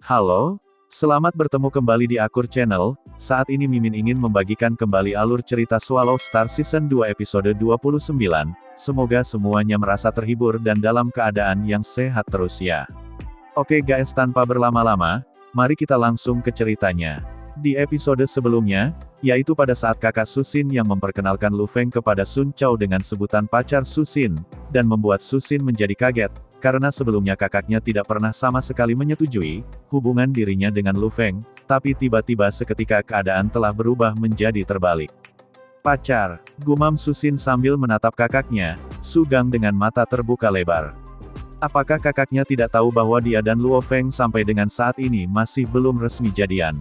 Halo, selamat bertemu kembali di Akur Channel. Saat ini Mimin ingin membagikan kembali alur cerita Swallow Star Season 2 episode 29. Semoga semuanya merasa terhibur dan dalam keadaan yang sehat terus ya. Oke guys, tanpa berlama-lama, mari kita langsung ke ceritanya. Di episode sebelumnya, yaitu pada saat kakak Susin yang memperkenalkan Lu Feng kepada Sun Chao dengan sebutan pacar Susin, dan membuat Susin menjadi kaget, karena sebelumnya kakaknya tidak pernah sama sekali menyetujui hubungan dirinya dengan Lu Feng, tapi tiba-tiba seketika keadaan telah berubah menjadi terbalik. Pacar, gumam Susin sambil menatap kakaknya, Su Gang dengan mata terbuka lebar. Apakah kakaknya tidak tahu bahwa dia dan Luo Feng sampai dengan saat ini masih belum resmi jadian?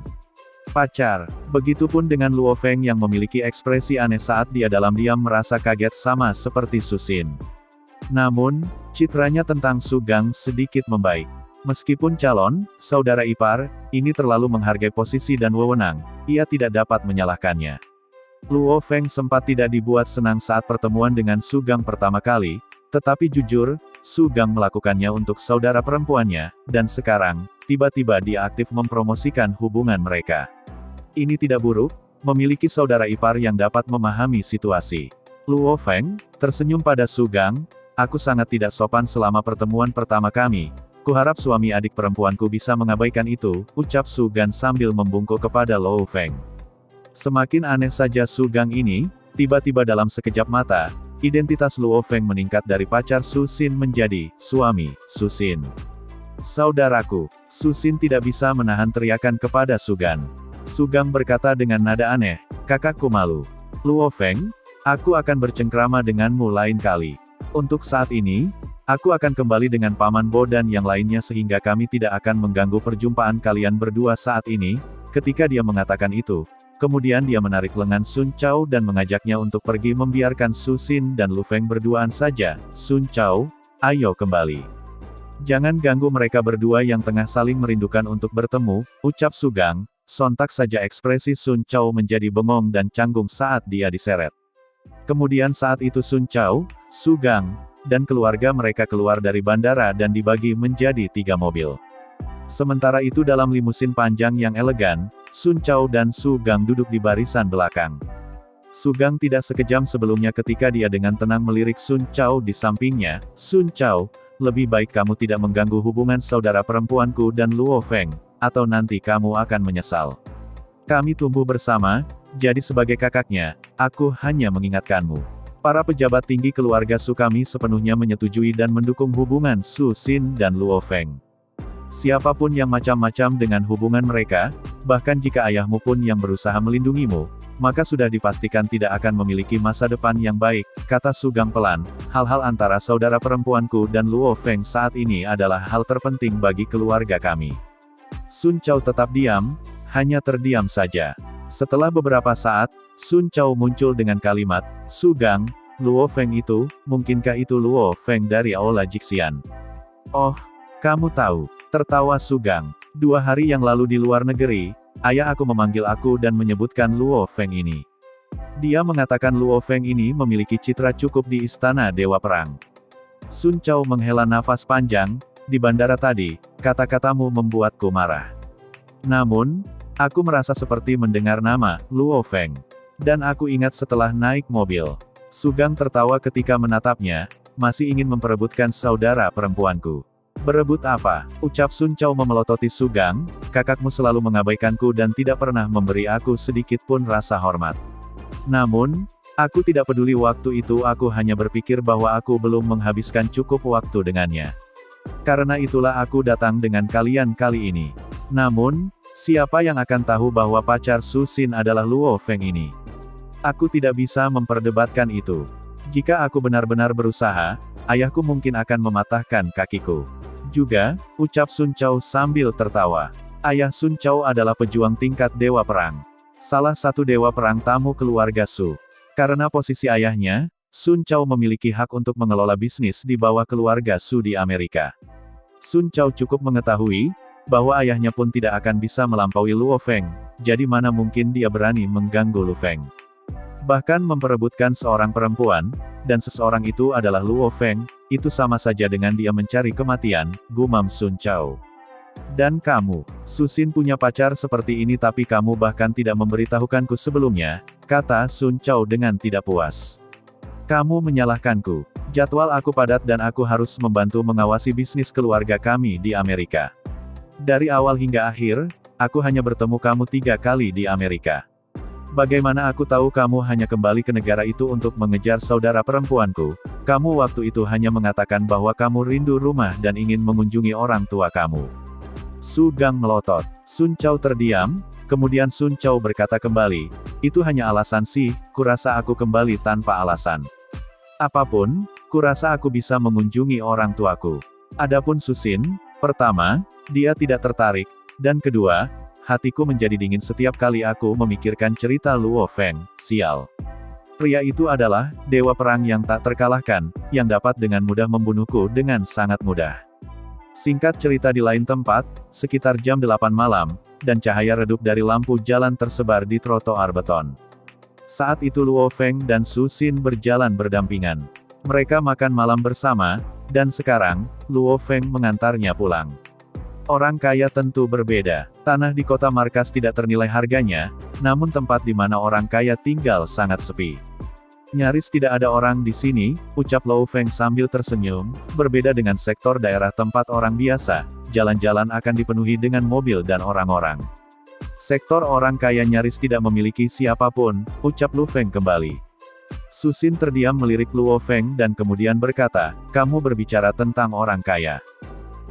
Pacar, begitupun dengan Luo Feng yang memiliki ekspresi aneh saat dia dalam diam merasa kaget sama seperti Susin. Namun, citranya tentang Su Gang sedikit membaik. Meskipun calon, saudara ipar, ini terlalu menghargai posisi dan wewenang, ia tidak dapat menyalahkannya. Luo Feng sempat tidak dibuat senang saat pertemuan dengan Su Gang pertama kali, tetapi jujur, Su Gang melakukannya untuk saudara perempuannya, dan sekarang, tiba-tiba dia aktif mempromosikan hubungan mereka. Ini tidak buruk, memiliki saudara ipar yang dapat memahami situasi. Luo Feng tersenyum pada Su Gang, aku sangat tidak sopan selama pertemuan pertama kami. Kuharap suami adik perempuanku bisa mengabaikan itu, ucap Su Gang sambil membungkuk kepada Luo Feng. Semakin aneh saja Su Gang ini, tiba-tiba dalam sekejap mata, identitas Luo Feng meningkat dari pacar Susin menjadi suami Susin. Saudaraku, Susin tidak bisa menahan teriakan kepada Su Gang. Su Gang berkata dengan nada aneh, kakakku malu. Luo Feng, aku akan bercengkrama denganmu lain kali. Untuk saat ini, aku akan kembali dengan Paman Bo dan yang lainnya sehingga kami tidak akan mengganggu perjumpaan kalian berdua saat ini. Ketika dia mengatakan itu, kemudian dia menarik lengan Sun Chao dan mengajaknya untuk pergi membiarkan Susin dan Lu Feng berduaan saja. Sun Chao, ayo kembali. Jangan ganggu mereka berdua yang tengah saling merindukan untuk bertemu, ucap Su Gang. Sontak saja ekspresi Sun Chao menjadi bengong dan canggung saat dia diseret. Kemudian saat itu Sun Chao, Su Gang, dan keluarga mereka keluar dari bandara dan dibagi menjadi 3 mobil. Sementara itu dalam limusin panjang yang elegan, Sun Chao dan Su Gang duduk di barisan belakang. Su Gang tidak sekejam sebelumnya ketika dia dengan tenang melirik Sun Chao di sampingnya. Sun Chao, lebih baik kamu tidak mengganggu hubungan saudara perempuanku dan Luo Feng, atau nanti kamu akan menyesal. Kami tumbuh bersama, jadi sebagai kakaknya, aku hanya mengingatkanmu. Para pejabat tinggi keluarga Su kami sepenuhnya menyetujui dan mendukung hubungan Su Sin dan Luo Feng. Siapapun yang macam-macam dengan hubungan mereka, bahkan jika ayahmu pun yang berusaha melindungimu, maka sudah dipastikan tidak akan memiliki masa depan yang baik, kata Su Gang pelan. Hal-hal antara saudara perempuanku dan Luo Feng saat ini adalah hal terpenting bagi keluarga kami. Sun Chao tetap diam, hanya terdiam saja. Setelah beberapa saat, Sun Chao muncul dengan kalimat, Su Gang, Luo Feng itu, mungkinkah itu Luo Feng dari Aula Jixian? Oh, kamu tahu, tertawa Su Gang. 2 hari yang lalu di luar negeri, ayah aku memanggil aku dan menyebutkan Luo Feng ini. Dia mengatakan Luo Feng ini memiliki citra cukup di Istana Dewa Perang. Sun Chao menghela nafas panjang, di bandara tadi, kata-katamu membuatku marah. Namun, aku merasa seperti mendengar nama, Luo Feng. Dan aku ingat setelah naik mobil. Su Gang tertawa ketika menatapnya, masih ingin memperebutkan saudara perempuanku. Berebut apa? Ucap Sun Chao memelototi Su Gang, kakakmu selalu mengabaikanku dan tidak pernah memberi aku sedikit pun rasa hormat. Namun, aku tidak peduli waktu itu aku hanya berpikir bahwa aku belum menghabiskan cukup waktu dengannya. Karena itulah aku datang dengan kalian kali ini. Namun, siapa yang akan tahu bahwa pacar Susin adalah Luo Feng ini? Aku tidak bisa memperdebatkan itu. Jika aku benar-benar berusaha, ayahku mungkin akan mematahkan kakiku. Juga, ucap Sun Chao sambil tertawa. Ayah Sun Chao adalah pejuang tingkat Dewa Perang. Salah satu Dewa Perang tamu keluarga Su. Karena posisi ayahnya, Sun Chao memiliki hak untuk mengelola bisnis di bawah keluarga Su di Amerika. Sun Chao cukup mengetahui, bahwa ayahnya pun tidak akan bisa melampaui Luo Feng, jadi mana mungkin dia berani mengganggu Lu Feng. Bahkan memperebutkan seorang perempuan, dan seseorang itu adalah Luo Feng, itu sama saja dengan dia mencari kematian, gumam Sun Chao. Dan kamu, Susin punya pacar seperti ini tapi kamu bahkan tidak memberitahukanku sebelumnya, kata Sun Chow dengan tidak puas. Kamu menyalahkanku. Jadwal aku padat dan aku harus membantu mengawasi bisnis keluarga kami di Amerika. Dari awal hingga akhir, aku hanya bertemu kamu 3 kali di Amerika. Bagaimana aku tahu kamu hanya kembali ke negara itu untuk mengejar saudara perempuanku? Kamu waktu itu hanya mengatakan bahwa kamu rindu rumah dan ingin mengunjungi orang tua kamu. Su Gang melotot. Sun Chow terdiam, kemudian Sun Chow berkata kembali, itu hanya alasan sih, kurasa aku kembali tanpa alasan. Apapun, kurasa aku bisa mengunjungi orang tuaku. Adapun Susin, pertama, dia tidak tertarik, dan kedua, hatiku menjadi dingin setiap kali aku memikirkan cerita Luo Feng, sial. Pria itu adalah dewa perang yang tak terkalahkan, yang dapat dengan mudah membunuhku dengan sangat mudah. Singkat cerita di lain tempat, sekitar jam 8 malam, dan cahaya redup dari lampu jalan tersebar di trotoar beton. Saat itu Luo Feng dan Su Xin berjalan berdampingan. Mereka makan malam bersama, dan sekarang, Luo Feng mengantarnya pulang. Orang kaya tentu berbeda. Tanah di kota markas tidak ternilai harganya, namun tempat di mana orang kaya tinggal sangat sepi. Nyaris tidak ada orang di sini, ucap Luo Feng sambil tersenyum, berbeda dengan sektor daerah tempat orang biasa, jalan-jalan akan dipenuhi dengan mobil dan orang-orang. Sektor orang kaya nyaris tidak memiliki siapapun, ucap Luo Feng kembali. Susin terdiam melirik Luo Feng dan kemudian berkata, kamu berbicara tentang orang kaya.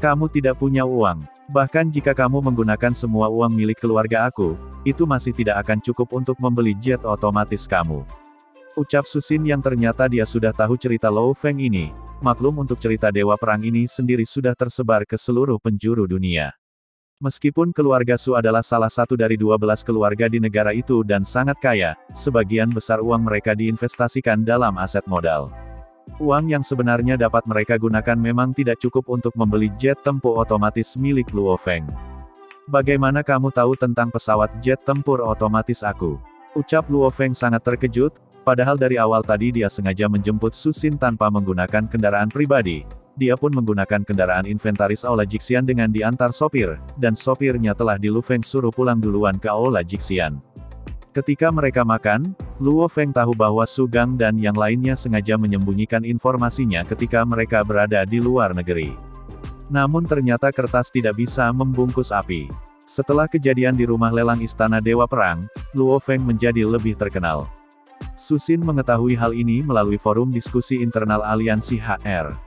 Kamu tidak punya uang. Bahkan jika kamu menggunakan semua uang milik keluarga aku, itu masih tidak akan cukup untuk membeli jet otomatis kamu. Ucap Susin yang ternyata dia sudah tahu cerita Luo Feng ini. Maklum untuk cerita dewa perang ini sendiri sudah tersebar ke seluruh penjuru dunia. Meskipun keluarga Su adalah salah satu dari 12 keluarga di negara itu dan sangat kaya, sebagian besar uang mereka diinvestasikan dalam aset modal. Uang yang sebenarnya dapat mereka gunakan memang tidak cukup untuk membeli jet tempur otomatis milik Luo Feng. Bagaimana kamu tahu tentang pesawat jet tempur otomatis aku? Ucap Luo Feng sangat terkejut, padahal dari awal tadi dia sengaja menjemput Susin tanpa menggunakan kendaraan pribadi. Dia pun menggunakan kendaraan inventaris Aula Jixian dengan diantar sopir, dan sopirnya telah di Luo Feng suruh pulang duluan ke Aula Jixian. Ketika mereka makan, Luo Feng tahu bahwa Su Gang dan yang lainnya sengaja menyembunyikan informasinya ketika mereka berada di luar negeri. Namun ternyata kertas tidak bisa membungkus api. Setelah kejadian di rumah lelang Istana Dewa Perang, Luo Feng menjadi lebih terkenal. Susin mengetahui hal ini melalui forum diskusi internal aliansi HR.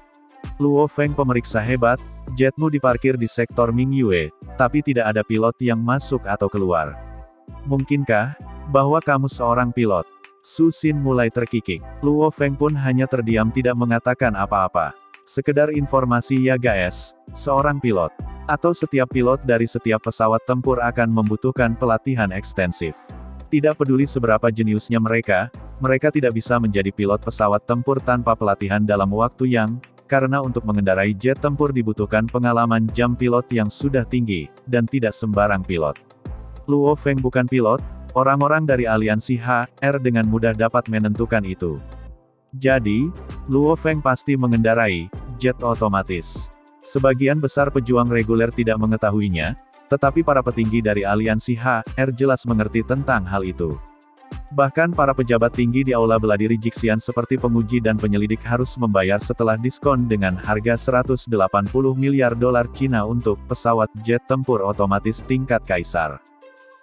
Luo Feng pemeriksa hebat, jetmu diparkir di sektor Mingyue, tapi tidak ada pilot yang masuk atau keluar. Mungkinkah, bahwa kamu seorang pilot? Susin mulai terkikik. Luo Feng pun hanya terdiam tidak mengatakan apa-apa. Sekedar informasi ya guys, seorang pilot, atau setiap pilot dari setiap pesawat tempur akan membutuhkan pelatihan ekstensif. Tidak peduli seberapa jeniusnya mereka tidak bisa menjadi pilot pesawat tempur tanpa pelatihan dalam waktu yang, karena untuk mengendarai jet tempur dibutuhkan pengalaman jam pilot yang sudah tinggi, dan tidak sembarang pilot. Luo Feng bukan pilot, orang-orang dari aliansi HR dengan mudah dapat menentukan itu. Jadi, Luo Feng pasti mengendarai jet otomatis. Sebagian besar pejuang reguler tidak mengetahuinya, tetapi para petinggi dari aliansi HR jelas mengerti tentang hal itu. Bahkan para pejabat tinggi di Aula Beladiri Jixian seperti penguji dan penyelidik harus membayar setelah diskon dengan harga 180 miliar dolar Cina untuk pesawat jet tempur otomatis tingkat kaisar.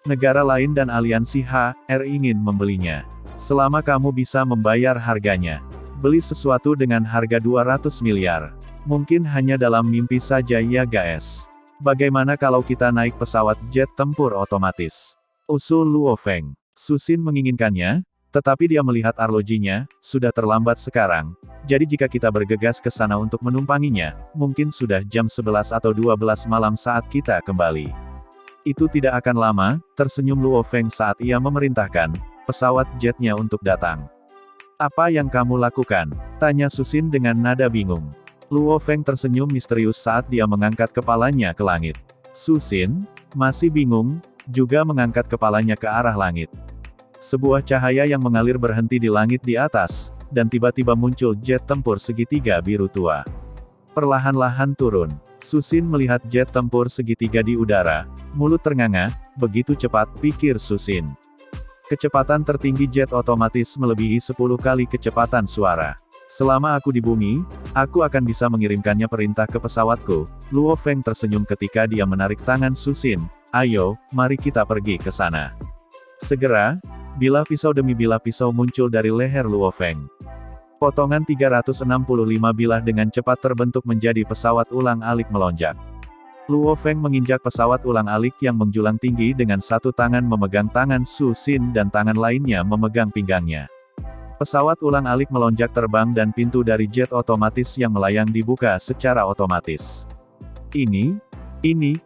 Negara lain dan aliansi HR ingin membelinya. Selama kamu bisa membayar harganya. Beli sesuatu dengan harga 200 miliar. Mungkin hanya dalam mimpi saja ya guys. Bagaimana kalau kita naik pesawat jet tempur otomatis? Usul Luo Feng. Susin menginginkannya, tetapi dia melihat arlojinya, sudah terlambat sekarang. Jadi jika kita bergegas ke sana untuk menumpanginya, mungkin sudah jam 11 atau 12 malam saat kita kembali. Itu tidak akan lama, tersenyum Luo Feng saat ia memerintahkan pesawat jetnya untuk datang. Apa yang kamu lakukan? Tanya Susin dengan nada bingung. Luo Feng tersenyum misterius saat dia mengangkat kepalanya ke langit. Susin, masih bingung, juga mengangkat kepalanya ke arah langit. Sebuah cahaya yang mengalir berhenti di langit di atas, dan tiba-tiba muncul jet tempur segitiga biru tua. Perlahan-lahan turun. Susin melihat jet tempur segitiga di udara. Mulut ternganga, begitu cepat, pikir Susin. Kecepatan tertinggi jet otomatis melebihi 10 kali kecepatan suara. Selama aku di bumi, aku akan bisa mengirimkannya perintah ke pesawatku. Luo Feng tersenyum ketika dia menarik tangan Susin. Ayo, mari kita pergi ke sana. Segera, bilah pisau demi bilah pisau muncul dari leher Luo Feng. Potongan 365 bilah dengan cepat terbentuk menjadi pesawat ulang-alik melonjak. Luo Feng menginjak pesawat ulang-alik yang menjulang tinggi dengan satu tangan memegang tangan Susin dan tangan lainnya memegang pinggangnya. Pesawat ulang-alik melonjak terbang dan pintu dari jet otomatis yang melayang dibuka secara otomatis. Ini,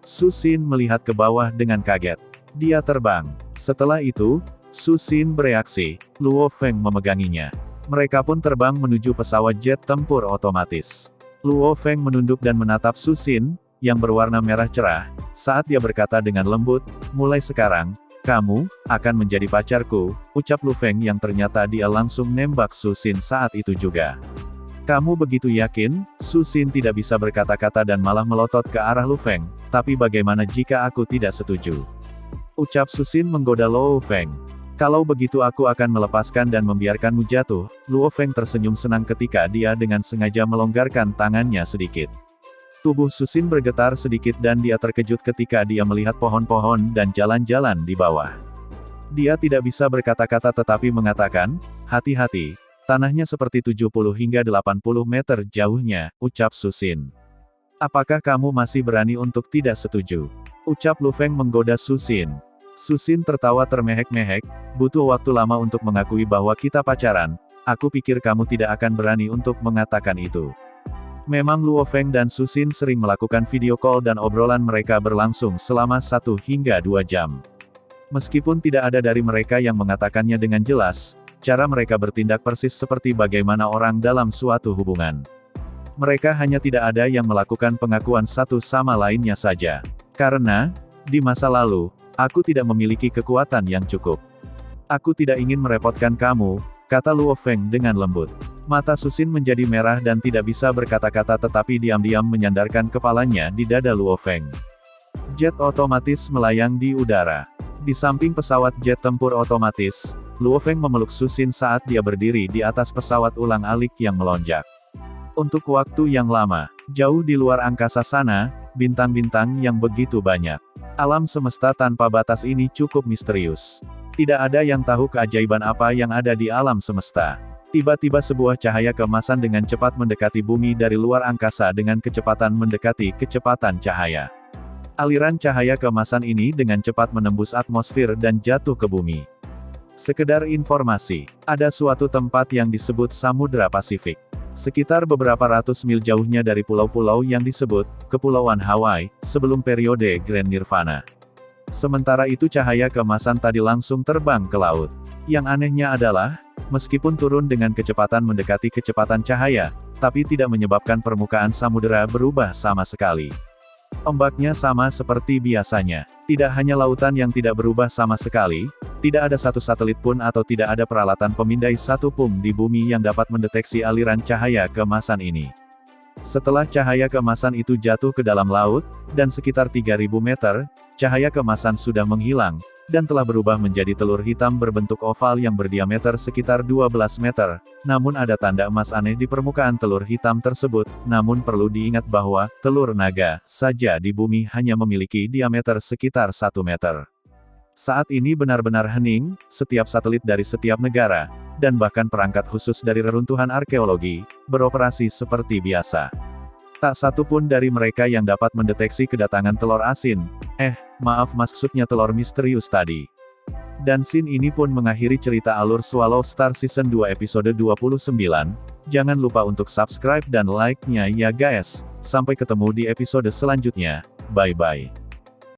Susin melihat ke bawah dengan kaget. Dia terbang. Setelah itu, Susin bereaksi, Luo Feng memeganginya. Mereka pun terbang menuju pesawat jet tempur otomatis. Luo Feng menunduk dan menatap Susin, yang berwarna merah cerah, saat dia berkata dengan lembut, mulai sekarang, kamu, akan menjadi pacarku, ucap Lu Feng yang ternyata dia langsung nembak Susin saat itu juga. Kamu begitu yakin? Susin tidak bisa berkata-kata dan malah melotot ke arah Lu Feng, tapi bagaimana jika aku tidak setuju? Ucap Susin menggoda Luo Feng. Kalau begitu aku akan melepaskan dan membiarkanmu jatuh. Luo Feng tersenyum senang ketika dia dengan sengaja melonggarkan tangannya sedikit. Tubuh Susin bergetar sedikit dan dia terkejut ketika dia melihat pohon-pohon dan jalan-jalan di bawah. Dia tidak bisa berkata-kata tetapi mengatakan, hati-hati, tanahnya seperti 70 hingga 80 meter jauhnya, ucap Susin. Apakah kamu masih berani untuk tidak setuju? Ucap Lu Feng menggoda Susin. Susin tertawa termehek-mehek, butuh waktu lama untuk mengakui bahwa kita pacaran, aku pikir kamu tidak akan berani untuk mengatakan itu. Memang Luo Feng dan Susin sering melakukan video call dan obrolan mereka berlangsung selama 1 hingga 2 jam. Meskipun tidak ada dari mereka yang mengatakannya dengan jelas, cara mereka bertindak persis seperti bagaimana orang dalam suatu hubungan. Mereka hanya tidak ada yang melakukan pengakuan satu sama lainnya saja. Karena, di masa lalu, aku tidak memiliki kekuatan yang cukup. Aku tidak ingin merepotkan kamu, kata Luo Feng dengan lembut. Mata Susin menjadi merah dan tidak bisa berkata-kata tetapi diam-diam menyandarkan kepalanya di dada Luo Feng. Jet otomatis melayang di udara. Di samping pesawat jet tempur otomatis, Luo Feng memeluk Susin saat dia berdiri di atas pesawat ulang-alik yang melonjak. Untuk waktu yang lama, jauh di luar angkasa sana, bintang-bintang yang begitu banyak. Alam semesta tanpa batas ini cukup misterius. Tidak ada yang tahu keajaiban apa yang ada di alam semesta. Tiba-tiba sebuah cahaya keemasan dengan cepat mendekati bumi dari luar angkasa dengan kecepatan mendekati kecepatan cahaya. Aliran cahaya keemasan ini dengan cepat menembus atmosfer dan jatuh ke bumi. Sekedar informasi, ada suatu tempat yang disebut Samudra Pasifik. Sekitar beberapa ratus mil jauhnya dari pulau-pulau yang disebut Kepulauan Hawaii, sebelum periode Grand Nirvana. Sementara itu cahaya keemasan tadi langsung terbang ke laut. Yang anehnya adalah, meskipun turun dengan kecepatan mendekati kecepatan cahaya, tapi tidak menyebabkan permukaan samudera berubah sama sekali. Ombaknya sama seperti biasanya. Tidak hanya lautan yang tidak berubah sama sekali, tidak ada satu satelit pun atau tidak ada peralatan pemindai satu pun di bumi yang dapat mendeteksi aliran cahaya keemasan ini. Setelah cahaya keemasan itu jatuh ke dalam laut, dan sekitar 3000 meter, cahaya keemasan sudah menghilang, dan telah berubah menjadi telur hitam berbentuk oval yang berdiameter sekitar 12 meter, namun ada tanda emas aneh di permukaan telur hitam tersebut, namun perlu diingat bahwa, telur naga, saja di bumi hanya memiliki diameter sekitar 1 meter. Saat ini benar-benar hening, setiap satelit dari setiap negara, dan bahkan perangkat khusus dari reruntuhan arkeologi, beroperasi seperti biasa. Tak satu pun dari mereka yang dapat mendeteksi kedatangan telur asin, maksudnya telur misterius tadi. Dan scene ini pun mengakhiri cerita alur Swallow Star Season 2 episode 29, jangan lupa untuk subscribe dan like-nya ya guys, sampai ketemu di episode selanjutnya, bye-bye.